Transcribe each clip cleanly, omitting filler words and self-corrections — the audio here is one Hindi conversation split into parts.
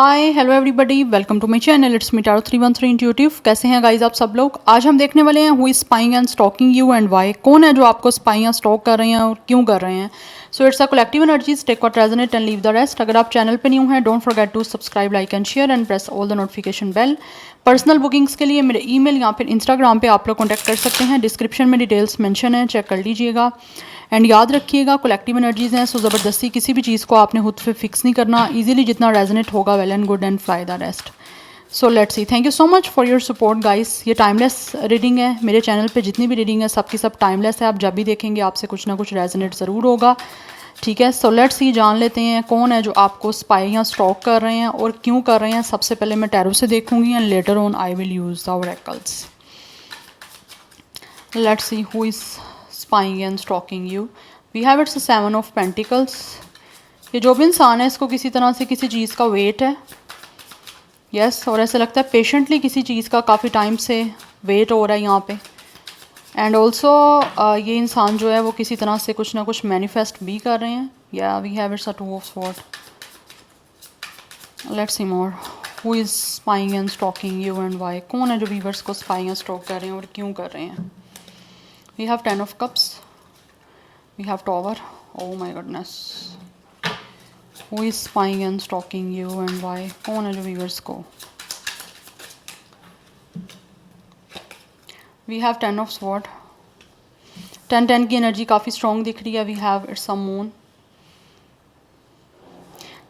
Hi hello everybody, welcome to my channel. It's me tarot 313 intuitive. कैसे हैं गाइज आप सब लोग। आज हम देखने वाले हैं who is spying and stalking you and why. कौन है जो आपको स्पाई या स्टॉक कर रहे हैं और क्यों कर रहे हैं। So it's a collective energies, take what resonate and leave the rest. अगर आप चैनल पे न्यू हैं, don't forget to subscribe, like and share and press all the notification bell. Personal bookings के लिए मेरे ईमेल या फिर इंस्टाग्राम पे आप लोग कॉन्टैक्ट कर सकते हैं। डिस्क्रिप्शन में डिटेल्स मेंशन है, चेक कर लीजिएगा। एंड याद रखिएगा, कलेक्टिव एनर्जीज़ हैं, सो ज़बरदस्ती किसी भी चीज़ को आपने खुद पे फिक्स नहीं करना। इजीली जितना रेजोनेट होगा, well and good and fly the rest. So let's see. Thank you so much for your support guys. ये टाइमलेस रीडिंग है। मेरे चैनल पे जितनी भी रीडिंग है सबकी सब टाइमलेस है। आप जब भी देखेंगे आपसे कुछ ना कुछ रेजोनेट ज़रूर होगा। ठीक है, सो लेट्स सी, जान लेते हैं कौन है जो आपको स्पाई या स्टॉक कर रहे हैं और क्यों कर रहे हैं। सबसे पहले मैं टैरो से देखूंगी and later on I will use the oracles. Let's see who is spying and stalking you. We have it's 7 of pentacles. ये जो भी इंसान है इसको किसी तरह से किसी चीज़ का वेट है। यस, और ऐसा लगता है पेशेंटली किसी चीज़ का काफ़ी टाइम से वेट हो रहा है यहाँ पे। एंड ऑल्सो ये इंसान जो है वो किसी तरह से कुछ ना कुछ मैनिफेस्ट भी कर रहे हैं। या we have it's a 2 of sword. Let's see more who is spying and stalking you and why. कौन है जो वीवर्स को स्पाइंग एंड स्टॉक कर रहे हैं और क्यों कर रहे हैं। We have 10 of cups. We have Tower. Oh my goodness. Who is spying and stalking you and why? कौन है जो viewers को। We have 10 of Sword. 10 की एनर्जी काफ़ी स्ट्रॉन्ग दिख रही है। We have it's a moon.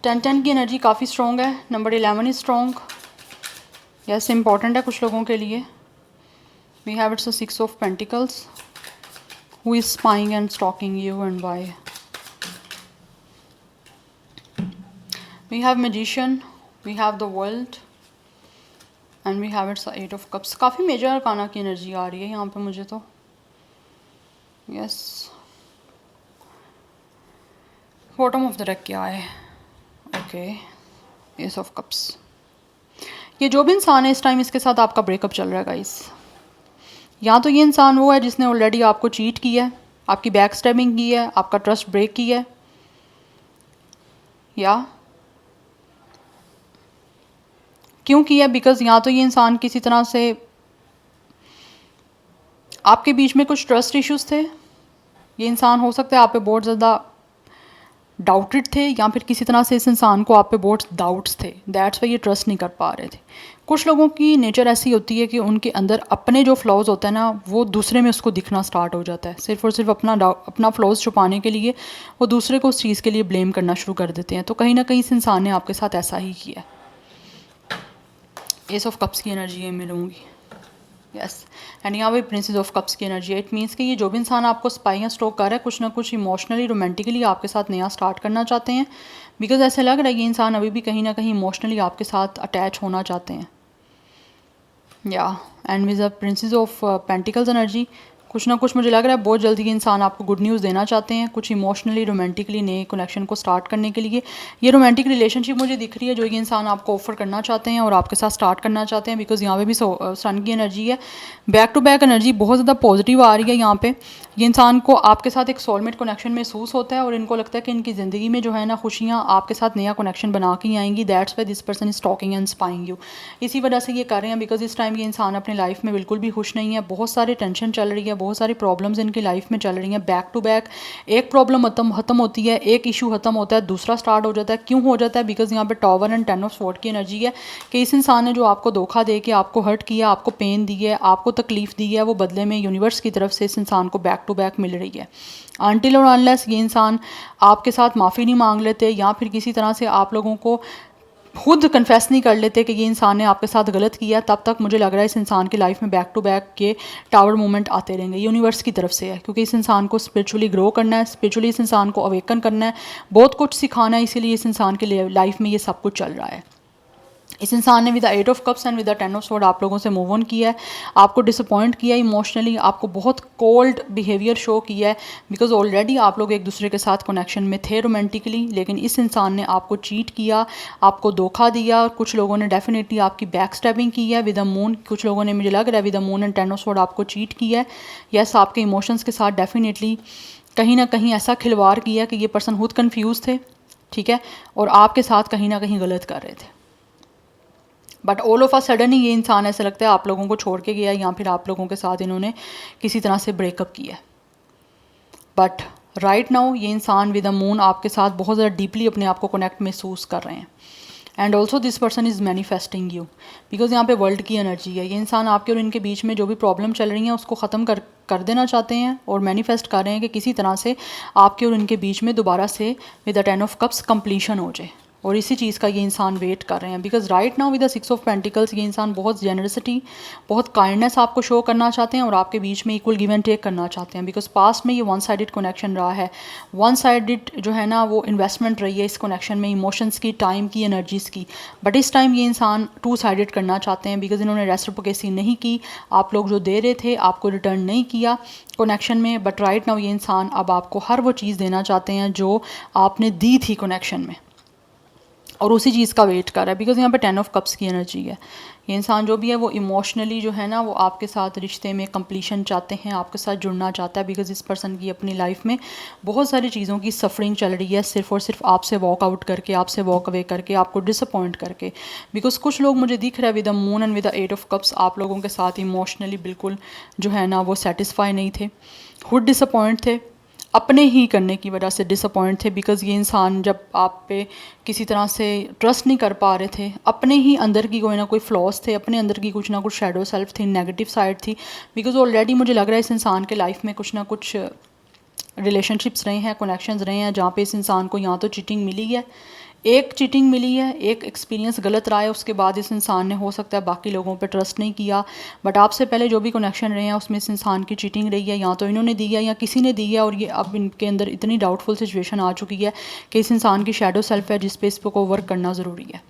10 की एनर्जी काफ़ी स्ट्रॉन्ग है। Number 11 is strong. Yes, important है कुछ लोगों के लिए। We have it's a 6 of Pentacles. Who is spying and stalking you and why? We have Magician, we have the World, and we have it's the 8 of Cups. काफ़ी मेजर अरकाना की एनर्जी आ रही है यहाँ पे मुझे तो। Yes, bottom of the deck क्या है। Okay, S of cups. ये जो भी इंसान है इस टाइम इसके साथ आपका ब्रेकअप चल रहा है गाइस। या तो ये इंसान वो है जिसने ऑलरेडी आपको चीट किया है, आपकी बैक स्टैबिंग की है, आपका ट्रस्ट ब्रेक किया है, या क्यों किया। बिकॉज या तो ये इंसान किसी तरह से आपके बीच में कुछ ट्रस्ट इश्यूज थे। ये इंसान हो सकता है आप पे बहुत ज़्यादा डाउटेड थे, या फिर किसी तरह से इस इंसान को आप पे बहुत डाउट्स थे। दैट्स वाई ये ट्रस्ट नहीं कर पा रहे थे। कुछ लोगों की नेचर ऐसी होती है कि उनके अंदर अपने जो फ्लॉज होते हैं ना, वो दूसरे में उसको दिखना स्टार्ट हो जाता है। सिर्फ और सिर्फ अपना फ्लॉज छुपाने के लिए वो दूसरे को उस चीज़ के लिए ब्लेम करना शुरू कर देते हैं। तो कहीं ना कहीं इस इंसान ने आपके साथ ऐसा ही किया। एस ऑफ कप्स की एनर्जी है मिलूँगी। यस, एंड यहाँ पे प्रिंसेस ऑफ कप्स की एनर्जी है। इट मीन्स कि ये जो भी इंसान आपको स्पाई या स्टॉक कर रहा है कुछ ना कुछ इमोशनली रोमांटिकली आपके साथ नया स्टार्ट करना चाहते हैं। बिकॉज ऐसे लग रहा है ये इंसान अभी भी कहीं ना कहीं इमोशनली आपके साथ अटैच होना चाहते हैं। या and with the princess of pentacles energy, कुछ ना कुछ मुझे लग रहा है बहुत जल्दी ये इंसान आपको गुड न्यूज़ देना चाहते हैं, कुछ इमोशनली रोमांटिकली नए कनेक्शन को स्टार्ट करने के लिए। ये रोमांटिक रिलेशनशिप मुझे दिख रही है जो ये इंसान आपको ऑफर करना चाहते हैं और आपके साथ स्टार्ट करना चाहते हैं। बिकॉज यहाँ पे भी सन की एनर्जी है। बैक टू बैक एनर्जी बहुत ज़्यादा पॉजिटिव आ रही है यहाँ पे। ये इंसान को आपके साथ एक सोलमेट कनेक्शन महसूस होता है और इनको लगता है कि इनकी ज़िंदगी में जो है ना खुशियाँ आपके साथ नया कनेक्शन बना के आएंगी। That's why this person is talking and spying you. इसी वजह से ये कर रहे हैं। बिकॉज इस टाइम ये इंसान अपनी लाइफ में बिल्कुल भी खुश नहीं है। बहुत सारी टेंशन चल रही है, बहुत सारी प्रॉब्लम्स इनकी लाइफ में चल रही हैं। बैक टू बैक एक प्रॉब्लम खत्म होती है, एक इशू खत्म होता है, दूसरा स्टार्ट हो जाता है। क्यों हो जाता है। बिकॉज यहाँ पे टॉवर एंड 10 ऑफ स्वॉर्ड की एनर्जी है कि इस इंसान ने जो आपको धोखा दे के आपको हर्ट किया, आपको पेन दी है, आपको तकलीफ दी है, वो बदले में यूनिवर्स की तरफ से इस इंसान को बैक टू बैक मिल रही है। अनटिल और अनलेस ये इंसान आपके साथ माफ़ी नहीं मांग लेते या फिर किसी तरह से आप लोगों को खुद कन्फेस नहीं कर लेते कि ये इंसान ने आपके साथ गलत किया, तब तक मुझे लग रहा है इस इंसान की लाइफ में बैक टू बैक के टावर मूवमेंट आते रहेंगे। यूनिवर्स की तरफ से है क्योंकि इस इंसान को स्पिरिचुअली ग्रो करना है, स्पिरिचुअली इस इंसान को अवेकन करना है, बहुत कुछ सिखाना है। इसीलिए इस इंसान के लाइफ में ये सब कुछ चल रहा है। इस इंसान ने with the 8 of cups and with the 10 of sword आप लोगों से मूव ऑन किया है, आपको डिसअपॉइंट किया इमोशनली, आपको बहुत कोल्ड बिहेवियर शो किया है। बिकॉज ऑलरेडी आप लोग एक दूसरे के साथ कनेक्शन में थे रोमांटिकली, लेकिन इस इंसान ने आपको चीट किया, आपको धोखा दिया। कुछ लोगों ने डेफिनेटली आपकी बैक स्टैबिंग की है विद द मून। कुछ लोगों ने मुझे लग रहा है with the moon and 10 of sword आपको चीट किया है। यस, आपके इमोशंस के साथ डेफिनेटली कहीं ना कहीं ऐसा खिलवाड़ किया कि ये पर्सन खुद कन्फ्यूज़ थे, ठीक है, और आपके साथ कहीं ना कहीं गलत कर रहे थे। But all of a sudden ही ये इंसान ऐसा लगता है आप लोगों को छोड़ के गया या फिर आप लोगों के साथ इन्होंने किसी तरह से ब्रेकअप किया है। बट राइट नाउ ये इंसान विद द मून आपके साथ बहुत ज़्यादा डीपली अपने आप को कनेक्ट महसूस कर रहे हैं। And also this person is manifesting you, because यहाँ पे वर्ल्ड की एनर्जी है। ये इंसान आपके और इनके बीच में जो भी प्रॉब्लम चल रही है उसको ख़त्म कर देना चाहते हैं और मैनिफेस्ट कर रहे हैं कि किसी तरह से आपके और इनके बीच में दोबारा से with the 10 of cups completion हो जाए। और इसी चीज़ का ये इंसान वेट कर रहे हैं, because right now with the 6 of pentacles ये इंसान बहुत जेनरसिटी, बहुत काइंडनेस आपको शो करना चाहते हैं और आपके बीच में इक्वल गिव एंड टेक करना चाहते हैं। बिकॉज पास्ट में ये वन साइडेड कनेक्शन रहा है, वन साइडेड जो है ना वो इन्वेस्टमेंट रही है इस कनेक्शन में, इमोशंस की, टाइम की, एनर्जीज़ की। बट इस टाइम ये इंसान टू साइडेड करना चाहते हैं, बिकॉज इन्होंने रेसिप्रोकेसी नहीं की, आप लोग जो दे रहे थे आपको रिटर्न नहीं किया कनेक्शन में। बट राइट नाउ ये इंसान अब आपको हर वो चीज़ देना चाहते हैं जो आपने दी थी कनेक्शन में, और उसी चीज़ का वेट कर रहा है। बिकॉज यहाँ पे 10 ऑफ कप्स की एनर्जी है। ये इंसान जो भी है वो इमोशनली जो है ना वो आपके साथ रिश्ते में कंप्लीशन चाहते हैं, आपके साथ जुड़ना चाहता है। बिकॉज इस पर्सन की अपनी लाइफ में बहुत सारी चीज़ों की सफरिंग चल रही है, सिर्फ और सिर्फ आपसे वॉक आउट करके, आपसे वॉक अवे करके, आपको डिसअपॉइंट करके। बिकॉज कुछ लोग मुझे दिख रहा है with the moon and with the 8 of cups आप लोगों के साथ इमोशनली बिल्कुल जो है ना वो सेटिस्फाई नहीं थे, खुद डिसअपॉइंट थे, अपने ही करने की वजह से डिसअपॉइंट थे। बिकॉज़ ये इंसान जब आप पे किसी तरह से ट्रस्ट नहीं कर पा रहे थे, अपने ही अंदर की कोई ना कोई फ्लॉज थे, अपने अंदर की कुछ ना कुछ शैडो सेल्फ थी, नेगेटिव साइड थी। बिकॉज़ ऑलरेडी मुझे लग रहा है इस इंसान के लाइफ में कुछ ना कुछ रिलेशनशिप्स रहे हैं, कनेक्शंस रहे हैं जहाँ पे इस इंसान को या तो चीटिंग मिली है, एक चीटिंग मिली है, एक एक्सपीरियंस गलत रहा है, उसके बाद इस इंसान ने हो सकता है बाकी लोगों पे ट्रस्ट नहीं किया। बट आपसे पहले जो भी कनेक्शन रहे हैं उसमें इस इंसान की चीटिंग रही है, या तो इन्होंने दी है या किसी ने दी है। और ये अब इनके अंदर इतनी डाउटफुल सिचुएशन आ चुकी है कि इस इंसान की शैडो सेल्फ है जिस पे इस को वर्क करना ज़रूरी है।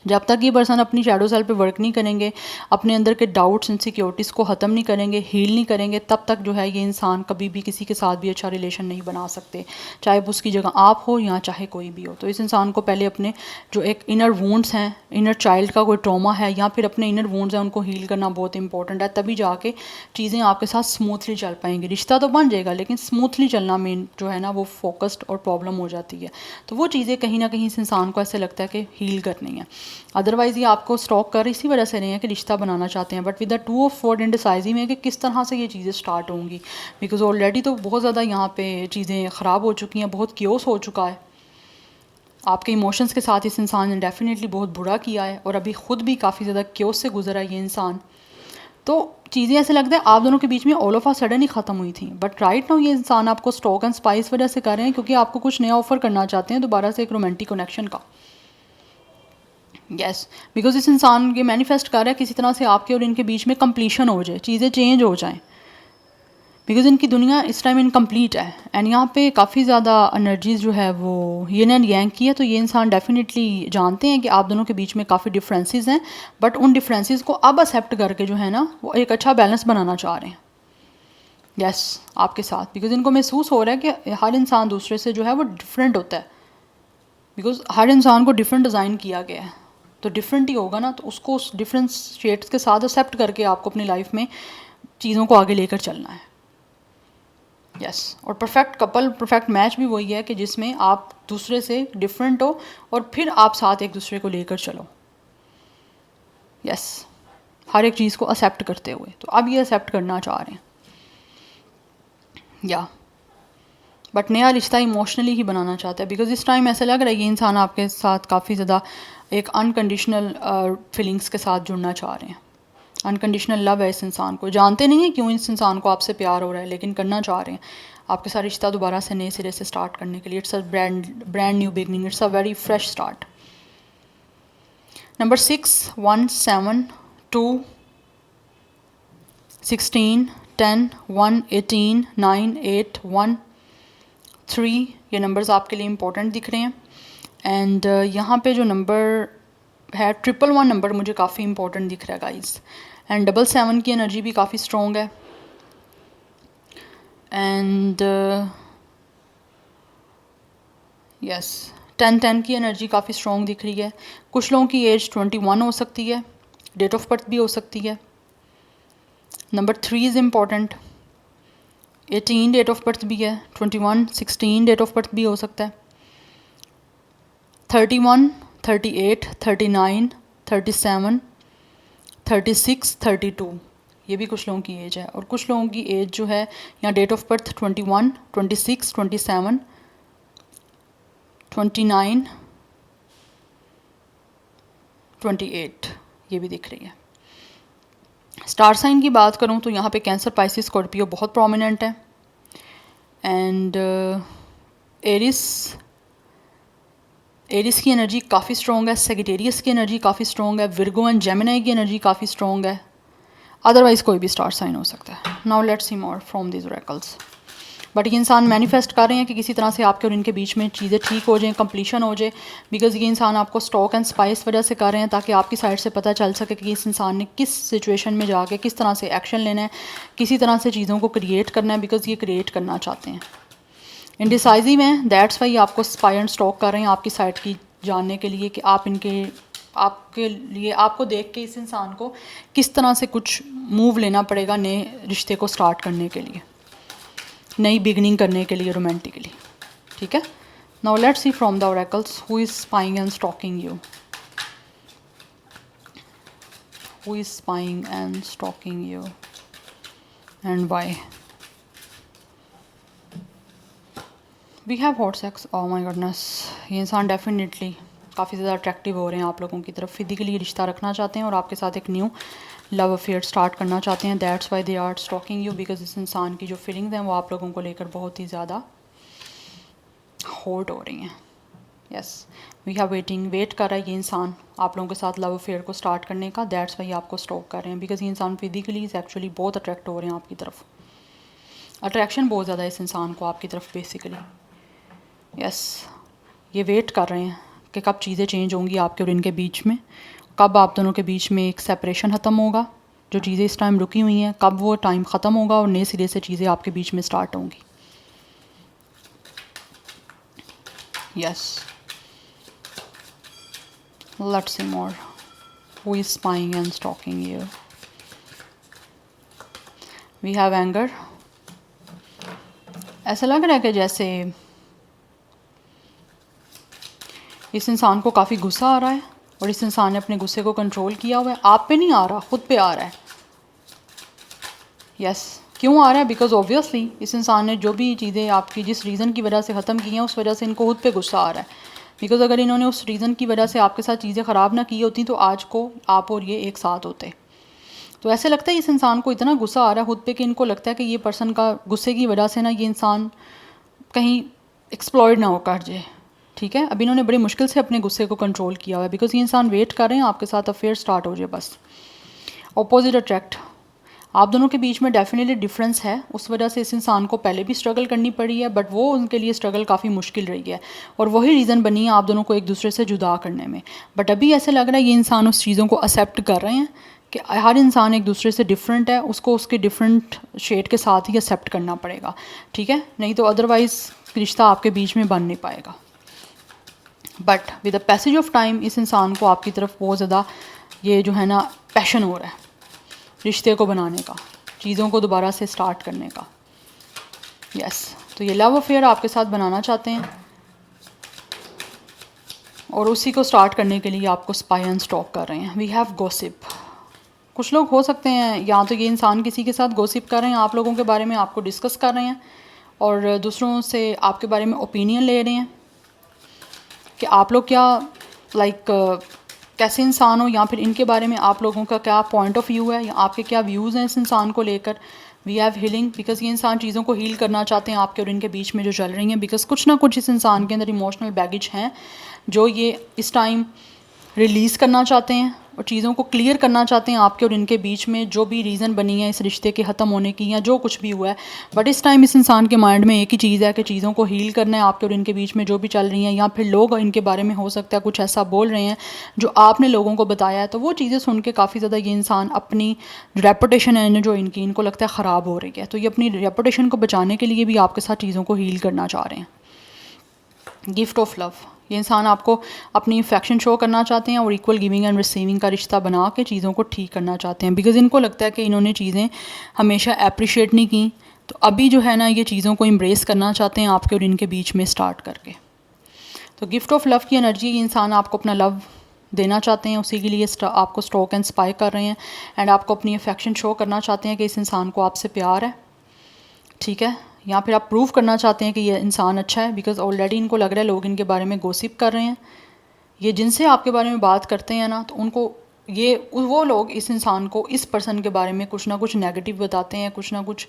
जब तक ये पर्सन अपनी शैडो सेल्फ पे वर्क नहीं करेंगे, अपने अंदर के डाउट्स, इनसिक्योरिटीज़ को ख़त्म नहीं करेंगे, हील नहीं करेंगे, तब तक जो है ये इंसान कभी भी किसी के साथ भी अच्छा रिलेशन नहीं बना सकते, चाहे उसकी जगह आप हो या चाहे कोई भी हो। तो इस इंसान को पहले अपने जो एक इनर वूंड्स हैं, इनर चाइल्ड का कोई ट्रॉमा है या फिर अपने इनर वूंड्स हैं, उनको हील करना बहुत इंपॉर्टेंट है। तभी जाके चीज़ें आपके साथ स्मूथली चल पाएंगी। रिश्ता तो बन जाएगा लेकिन स्मूथली चलना मेन जो है ना वो फोकस्ड और प्रॉब्लम हो जाती है। तो वो चीज़ें कहीं ना कहीं इस इंसान को ऐसे लगता है कि हील करनी है। अदरवाइज़ ये आपको स्टॉक कर इसी वजह से नहीं है कि रिश्ता बनाना चाहते हैं, but with the 2 of sword indecisiveness में कि किस तरह से ये चीज़ें स्टार्ट होंगी। बिकॉज ऑलरेडी तो बहुत ज़्यादा यहाँ पे चीज़ें ख़राब हो चुकी हैं, बहुत क्योस हो चुका है। आपके इमोशंस के साथ इस इंसान ने डेफिनेटली बहुत बुरा किया है और अभी ख़ुद भी काफ़ी ज़्यादा क्योस से गुजरा है ये इंसान। तो चीज़ें ऐसे लगता है आप दोनों के बीच में ऑल ऑफ आ सडन ही ख़त्म हुई थी। बट राइट नाउ ये इंसान आपको स्टॉक एंड स्पाइस वजह से कर रहे हैं क्योंकि आपको कुछ नया ऑफर करना चाहते हैं दोबारा से एक रोमांटिक कनेक्शन का। यस, बिकॉज इस इंसान के मैनिफेस्ट कर रहा है किसी तरह से आपके और इनके बीच में कंप्लीशन हो जाए, चीज़ें चेंज हो जाएं। बिकॉज इनकी दुनिया इस टाइम इनकम्प्लीट है एंड यहाँ पे काफ़ी ज़्यादा एनर्जीज जो है वो यिन एंड यांग की है। तो ये इंसान डेफिनेटली जानते हैं कि आप दोनों के बीच में काफ़ी डिफरेंसेस हैं, बट उन डिफरेंसेस को अब एक्सेप्ट करके जो है ना वो एक अच्छा बैलेंस बनाना चाह रहे हैं। यस, आपके साथ बिकॉज इनको महसूस हो रहा है कि हर इंसान दूसरे से जो है वो डिफरेंट होता है। बिकॉज हर इंसान को डिफरेंट डिज़ाइन किया गया है, तो डिफरेंट ही होगा ना, तो उसको उस डिफरेंट शेड्स के साथ एक्सेप्ट करके आपको अपनी लाइफ में चीज़ों को आगे लेकर चलना है। यस, और परफेक्ट कपल, परफेक्ट मैच भी वही है कि जिसमें आप दूसरे से डिफरेंट हो और फिर आप साथ एक दूसरे को लेकर चलो। यस, हर एक चीज़ को एक्सेप्ट करते हुए। तो अब ये एक्सेप्ट करना चाह रहे हैं या बट नया रिश्ता इमोशनली ही बनाना चाहता है। बिकॉज इस टाइम ऐसा लग रहा है ये इंसान आपके साथ काफ़ी ज़्यादा एक अनकंडीशनल फीलिंग्स के साथ जुड़ना चाह रहे हैं। अनकंडीशनल लव है इस इंसान को, जानते नहीं है क्यों इस इंसान को आपसे प्यार हो रहा है लेकिन करना चाह रहे हैं आपके साथ रिश्ता दोबारा से नए सिरे से स्टार्ट करने के लिए। It's a brand new beginning, it's a very fresh start. Number 6, 1, 7, 2, 16, 10, 1, 18, 9, 8, 1, 3, ये नंबर्स आपके लिए इंपॉर्टेंट दिख रहे हैं। एंड यहाँ पे जो नंबर है 111 नंबर मुझे काफ़ी इंपॉर्टेंट दिख रहा है गाइस। एंड 777 की एनर्जी भी काफ़ी स्ट्रॉन्ग है। एंड यस, 1010 की एनर्जी काफ़ी स्ट्रॉन्ग दिख रही है। कुछ लोगों की एज 21 हो सकती है, डेट ऑफ बर्थ भी हो सकती है। Number 3 is important, 18 date of birth भी है, 21, 16 डेट ऑफ बर्थ भी हो सकता है, 31, 38, 39, 37, 36, 32, ये भी कुछ लोगों की एज है। और कुछ लोगों की एज जो है यहाँ डेट ऑफ बर्थ 21, 26, 27, 29, 28 ये भी दिख रही है। स्टार साइन की बात करूँ तो यहाँ पे कैंसर, पाइसिस, स्कॉर्पियो बहुत प्रोमिनेंट है। एंड एरिस की एनर्जी काफ़ी स्ट्रॉन्ग है, सेगिटेरियस की एनर्जी काफ़ी स्ट्रॉन्ग है, विर्गो एंड जेमिनी की एनर्जी काफ़ी स्ट्रॉन्ग है। अदरवाइज़ कोई भी स्टार साइन हो सकता है। Now let's see more from this oracles. But ये इंसान मैनिफेस्ट कर रहे हैं कि किसी तरह से आपके और इनके बीच में चीज़ें ठीक हो जाएं, कंप्लीशन हो जाए, बिकॉज ये इंसान आपको स्टॉक एंड स्पाइस वजह से कर रहे हैं ताकि आपकी साइड से पता चल सके कि इस इंसान ने किस सिचुएशन में जाके किस तरह से एक्शन लेना है, किसी तरह से चीज़ों को क्रिएट करना है, बिकॉज ये क्रिएट करना चाहते हैं। इंडिसाइजिव हैं, दैट्स वाई आपको स्पाई एंड स्टॉक कर रहे हैं आपकी साइड की जानने के लिए कि आपके लिए आपको देख के इस इंसान को किस तरह से कुछ मूव लेना पड़ेगा नए रिश्ते को स्टार्ट करने के लिए, नई बिगनिंग करने के लिए रोमांटिकली। ठीक है, now let's see from the oracles who is spying and stalking you, who is spying and stalking you and why. We have hot sex, oh my goodness. ये इंसान डेफिनेटली काफ़ी ज़्यादा अट्रैक्टिव हो रहे हैं आप लोगों की तरफ, फिजिकली रिश्ता रखना चाहते हैं और आपके साथ एक न्यू लव अफेयर स्टार्ट करना चाहते हैं। That's why they are stalking you, because इस इंसान की जो फीलिंग्स हैं वो आप लोगों को लेकर बहुत ही ज़्यादा हॉट हो रही हैं। यस, वी हैव वेट कर रहा है ये इंसान आप लोगों के साथ लव अफेयर को स्टार्ट करने का। दैट्स वाई आपको स्टॉक कर रहे हैं, बिकॉज ये इंसान फिजिकली एक्चुअली बहुत अट्रैक्ट हो रहे हैं आपकी तरफ। अट्रैक्शन बहुत ज़्यादा है इस इंसान को आपकी तरफ बेसिकली। यस, ये वेट कर रहे हैं कि कब चीज़ें चेंज होंगी आपके और इनके बीच में, कब आप दोनों के बीच में एक सेपरेशन ख़त्म होगा, जो चीज़ें इस टाइम रुकी हुई हैं कब वो टाइम ख़त्म होगा और नए सिरे से चीज़ें आपके बीच में स्टार्ट होंगी। Yes, let's see more who is spying and stalking you. We have anger. ऐसा लग रहा है कि जैसे इस इंसान को काफ़ी गुस्सा आ रहा है और इस इंसान ने अपने गुस्से को कंट्रोल किया हुआ है। आप पे नहीं आ रहा, खुद पे आ रहा है। यस, क्यों आ रहा है? बिकॉज ऑब्वियसली इस इंसान ने जो भी चीज़ें आपकी जिस रीज़न की वजह से ख़त्म की हैं उस वजह से इनको खुद पे गुस्सा आ रहा है। बिकॉज अगर इन्होंने उस रीज़न की वजह से आपके साथ चीज़ें ख़राब ना की होती तो आज को आप और ये एक साथ होते। तो ऐसे लगता है इस इंसान को इतना गुस्सा आ रहा है खुद पे कि इनको लगता है कि ये पर्सन का गुस्से की वजह से ना ये इंसान कहीं एक्सप्लॉयड ना हो कर जाए। ठीक है, अब इन्होंने बड़ी मुश्किल से अपने गुस्से को कंट्रोल किया हुआ है, बिकॉज ये इंसान वेट कर रहे हैं आपके साथ अफेयर स्टार्ट हो जाए बस। ऑपोजिट अट्रैक्ट, आप दोनों के बीच में डेफिनेटली डिफरेंस है, उस वजह से इस इंसान को पहले भी स्ट्रगल करनी पड़ी है, बट वो उनके लिए स्ट्रगल काफ़ी मुश्किल रही है और वही रीज़न बनी है आप दोनों को एक दूसरे से जुदा करने में। बट अभी ऐसे लग रहा है ये इंसान उस चीज़ों को एक्सेप्ट कर रहे हैं कि हर इंसान एक दूसरे से डिफरेंट है, उसको उसके डिफरेंट शेड के साथ ही एक्सेप्ट करना पड़ेगा। ठीक है, नहीं तो अदरवाइज़ रिश्ता आपके बीच में बन नहीं पाएगा। But with the passage of time इस इंसान को आपकी तरफ बहुत ज़्यादा ये जो है ना पैशन हो रहा है रिश्ते को बनाने का, चीज़ों को दोबारा से स्टार्ट करने का। यस, तो ये लव अफेयर आपके साथ बनाना चाहते हैं और उसी को स्टार्ट करने के लिए आपको स्पाई एंड स्टॉक कर रहे हैं। We have gossip. कुछ लोग हो सकते हैं या तो ये इंसान किसी के साथ गॉसिप कर रहे हैं आप लोगों के बारे में, आपको डिस्कस कर रहे हैं और दूसरों से आपके बारे में ओपिनियन ले रहे हैं कि आप लोग क्या कैसे इंसान हो, या फिर इनके बारे में आप लोगों का क्या पॉइंट ऑफ व्यू है या आपके क्या व्यूज़ हैं इस इंसान को लेकर। वी हैव हीलिंग, बिकॉज ये इंसान चीज़ों को हील करना चाहते हैं आपके और इनके बीच में जो चल रही हैं, बिकॉज कुछ ना कुछ इस इंसान के अंदर इमोशनल बैगेज हैं जो ये इस टाइम रिलीज़ करना चाहते हैं और चीज़ों को क्लियर करना चाहते हैं आपके और इनके बीच में जो भी रीज़न बनी है इस रिश्ते के ख़त्म होने की या जो कुछ भी हुआ है। बट इस टाइम इस इंसान के माइंड में एक ही चीज़ है कि चीज़ों को हील करना है आपके और इनके बीच में जो भी चल रही हैं, या फिर लोग इनके बारे में हो सकता है कुछ ऐसा बोल रहे हैं जो आपने लोगों को बताया है, तो वो चीज़ें सुन के काफ़ी ज़्यादा ये इंसान अपनी रेपुटेशन है जो इनको लगता है ख़राब हो रही है, तो ये अपनी रेपुटेशन को बचाने के लिए भी आपके साथ चीज़ों को हील करना चाह रहे हैं। गिफ्ट ऑफ लव, ये इंसान आपको अपनी अफेक्शन शो करना चाहते हैं और इक्वल गिविंग एंड रिसीविंग का रिश्ता बना के चीज़ों को ठीक करना चाहते हैं, बिकॉज़ इनको लगता है कि इन्होंने चीज़ें हमेशा अप्रिशिएट नहीं की, तो अभी जो है ना ये चीज़ों को एम्ब्रेस करना चाहते हैं आपके और इनके बीच में स्टार्ट करके। तो गिफ्ट ऑफ लव की एनर्जी, ये इंसान आपको अपना लव देना चाहते हैं, उसी के लिए आपको स्टोक एंड स्पाई कर रहे हैं एंड आपको अपनी अफेक्शन शो करना चाहते हैं कि इस इंसान को आपसे प्यार है, ठीक है, या फिर आप प्रूव करना चाहते हैं कि ये इंसान अच्छा है, बिकॉज ऑलरेडी इनको लग रहा है लोग इनके बारे में गॉसिप कर रहे हैं। ये जिनसे आपके बारे में बात करते हैं ना, तो उनको ये वो लोग इस इंसान को, इस पर्सन के बारे में कुछ ना कुछ नेगेटिव बताते हैं, कुछ ना कुछ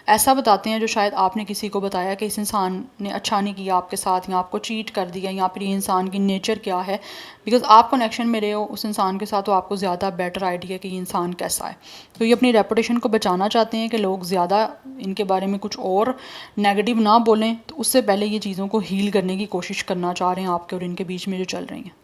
ऐसा बताते हैं जो शायद आपने किसी को बताया कि इस इंसान ने अच्छा नहीं किया आपके साथ, या आपको चीट कर दिया, या फिर ये इंसान की नेचर क्या है। बिकॉज आप कनेक्शन में रहे हो उस इंसान के साथ, तो आपको ज़्यादा बेटर आइडिया कि ये इंसान कैसा है। तो ये अपनी रेपुटेशन को बचाना चाहते हैं कि लोग ज़्यादा इनके बारे में कुछ और नेगेटिव ना बोलें, तो उससे पहले ये चीज़ों को हील करने की कोशिश करना चाह रहे हैं आपके और इनके बीच में जो चल रही हैं।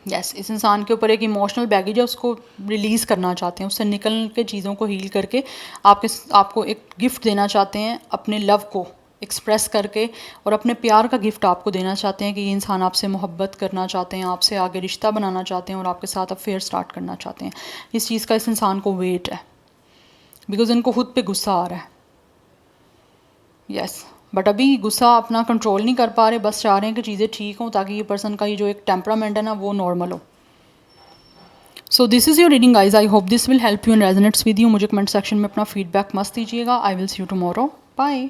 यस, इस इंसान के ऊपर एक इमोशनल बैगेज है, उसको रिलीज़ करना चाहते हैं, उससे निकल के चीज़ों को हील करके आपको एक गिफ्ट देना चाहते हैं, अपने लव को एक्सप्रेस करके, और अपने प्यार का गिफ्ट आपको देना चाहते हैं कि ये इंसान आपसे मोहब्बत करना चाहते हैं, आपसे आगे रिश्ता बनाना चाहते हैं और आपके साथ अफेयर स्टार्ट करना चाहते हैं। इस चीज़ का इस इंसान को वेट है, बिकॉज इनको खुद पे गुस्सा आ रहा है। यस, बट अभी गुस्सा अपना कंट्रोल नहीं कर पा रहे, बस चाह रहे हैं कि चीज़ें ठीक हों ताकि ये पर्सन का ये जो एक टेम्परामेंट है ना वो नॉर्मल हो। So this is your reading guys, I hope this will help you and resonates with you. मुझे कमेंट सेक्शन में अपना फीडबैक मस्त दीजिएगा। I will see you tomorrow, bye.